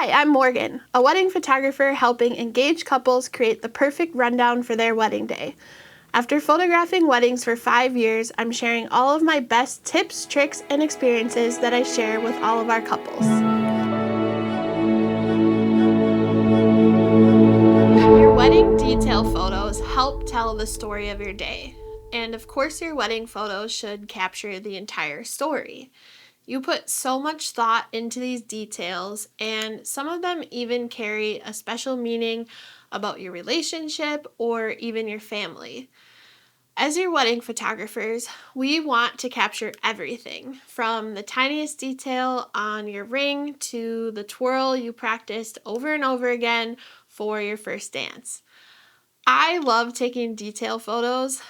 Hi, I'm Morgan, a wedding photographer helping engaged couples create the perfect rundown for their wedding day. After photographing weddings for 5 years, I'm sharing all of my best tips, tricks, and experiences that I share with all of our couples. Your wedding detail photos help tell the story of your day. And of course, your wedding photos should capture the entire story. You put so much thought into these details, and some of them even carry a special meaning about your relationship or even your family. As your wedding photographers, we want to capture everything from the tiniest detail on your ring to the twirl you practiced over and over again for your first dance. I love taking detail photos.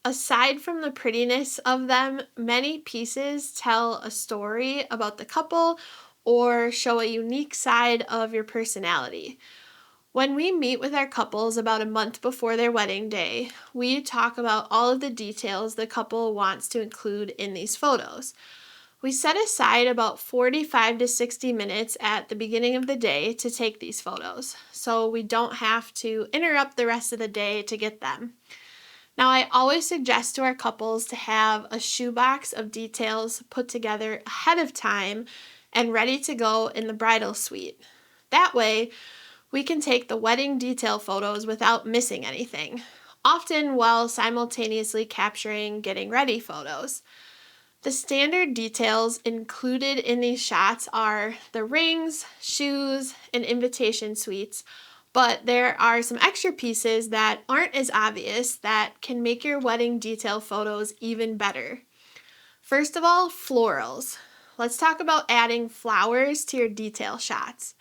Aside from the prettiness of them, many pieces tell a story about the couple or show a unique side of your personality. When we meet with our couples about a month before their wedding day, we talk about all of the details the couple wants to include in these photos. We set aside about 45 to 60 minutes at the beginning of the day to take these photos, so we don't have to interrupt the rest of the day to get them. Now, I always suggest to our couples to have a shoebox of details put together ahead of time and ready to go in the bridal suite. That way, we can take the wedding detail photos without missing anything, often while simultaneously capturing getting ready photos. The standard details included in these shots are the rings, shoes, and invitation suites, but there are some extra pieces that aren't as obvious that can make your wedding detail photos even better. First of all, florals. Let's talk about adding flowers to your detail shots.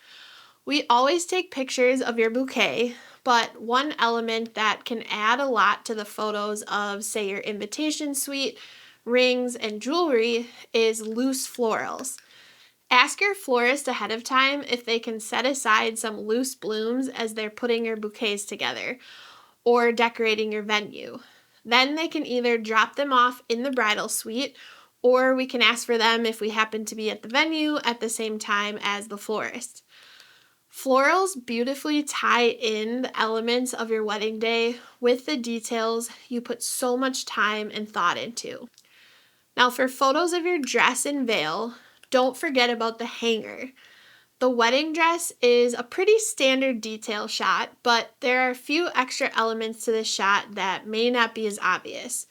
We always take pictures of your bouquet, but one element that can add a lot to the photos of, say, your invitation suite, rings, and jewelry is loose florals. Ask your florist ahead of time if they can set aside some loose blooms as they're putting your bouquets together or decorating your venue. Then they can either drop them off in the bridal suite, or we can ask for them if we happen to be at the venue at the same time as the florist. Florals beautifully tie in the elements of your wedding day with the details you put so much time and thought into. Now, for photos of your dress and veil, don't forget about the hanger. The wedding dress is a pretty standard detail shot, but there are a few extra elements to this shot that may not be as obvious.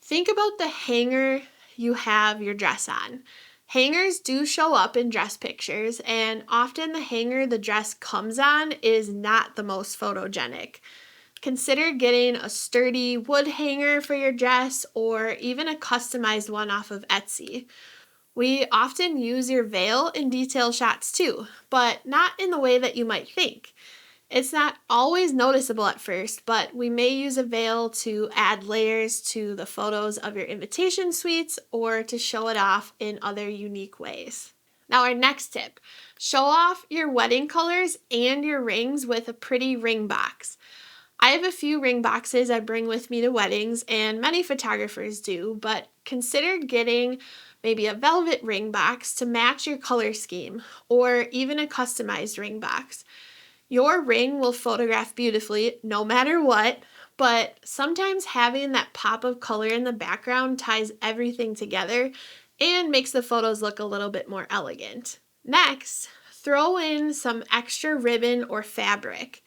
Think about the hanger you have your dress on. Hangers do show up in dress pictures, and often the hanger the dress comes on is not the most photogenic. Consider getting a sturdy wood hanger for your dress or even a customized one off of Etsy. We often use your veil in detail shots too, but not in the way that you might think. It's not always noticeable at first, but we may use a veil to add layers to the photos of your invitation suites or to show it off in other unique ways. Now, our next tip, show off your wedding colors and your rings with a pretty ring box. I have a few ring boxes I bring with me to weddings, and many photographers do, but consider getting maybe a velvet ring box to match your color scheme, or even a customized ring box. Your ring will photograph beautifully no matter what, but sometimes having that pop of color in the background ties everything together and makes the photos look a little bit more elegant. Next, throw in some extra ribbon or fabric.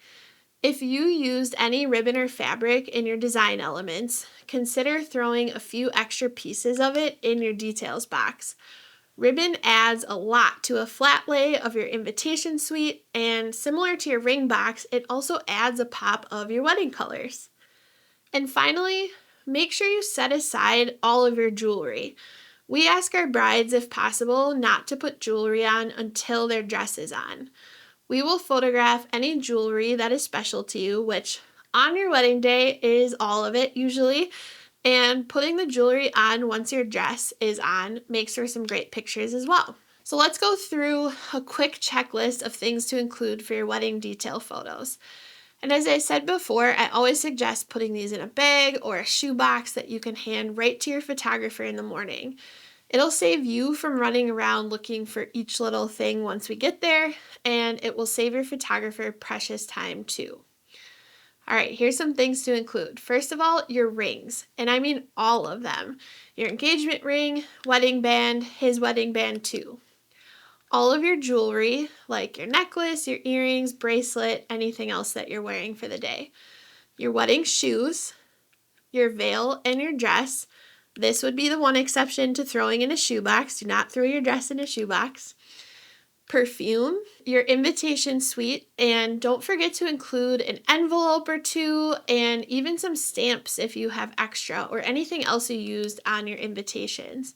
If you used any ribbon or fabric in your design elements, consider throwing a few extra pieces of it in your details box. Ribbon adds a lot to a flat lay of your invitation suite, and similar to your ring box, it also adds a pop of your wedding colors. And finally, make sure you set aside all of your jewelry. We ask our brides, if possible, not to put jewelry on until their dress is on. We will photograph any jewelry that is special to you, which on your wedding day is all of it usually, and putting the jewelry on once your dress is on makes for some great pictures as well. So let's go through a quick checklist of things to include for your wedding detail photos. And as I said before, I always suggest putting these in a bag or a shoebox that you can hand right to your photographer in the morning. It'll save you from running around looking for each little thing once we get there, and it will save your photographer precious time too. All right, here's some things to include. First of all, your rings, and I mean all of them. Your engagement ring, wedding band, his wedding band too. All of your jewelry, like your necklace, your earrings, bracelet, anything else that you're wearing for the day. Your wedding shoes, your veil, and your dress. This would be the one exception to throwing in a shoebox. Do not throw your dress in a shoebox. Perfume, your invitation suite, and don't forget to include an envelope or two and even some stamps if you have extra or anything else you used on your invitations.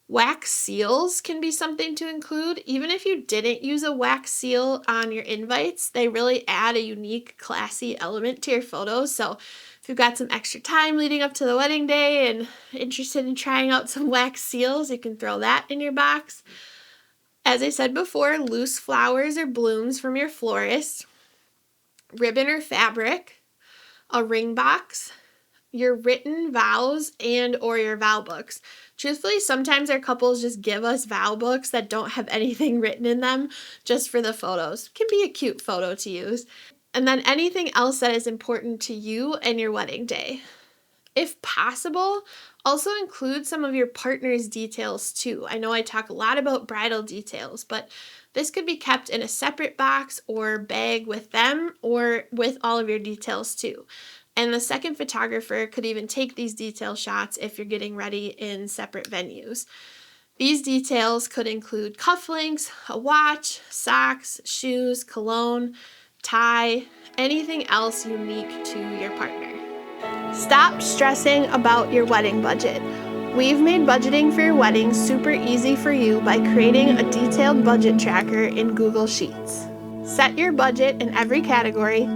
Wax seals can be something to include. Even if you didn't use a wax seal on your invites, they really add a unique, classy element to your photos. So if you've got some extra time leading up to the wedding day and interested in trying out some wax seals, you can throw that in your box. As I said before, loose flowers or blooms from your florist, ribbon or fabric, a ring box, your written vows and or your vow books. Truthfully, sometimes our couples just give us vow books that don't have anything written in them just for the photos. It can be a cute photo to use. And then anything else that is important to you and your wedding day. If possible, also include some of your partner's details too. I know I talk a lot about bridal details, but this could be kept in a separate box or bag with them or with all of your details too. And the second photographer could even take these detail shots if you're getting ready in separate venues. These details could include cufflinks, a watch, socks, shoes, cologne, tie, anything else unique to your partner. Stop stressing about your wedding budget. We've made budgeting for your wedding super easy for you by creating a detailed budget tracker in Google Sheets. Set your budget in every category,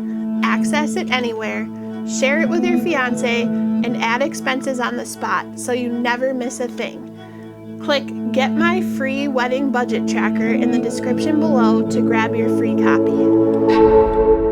access it anywhere, share it with your fiance, and add expenses on the spot so you never miss a thing. Click Get My Free Wedding Budget Tracker in the description below to grab your free copy.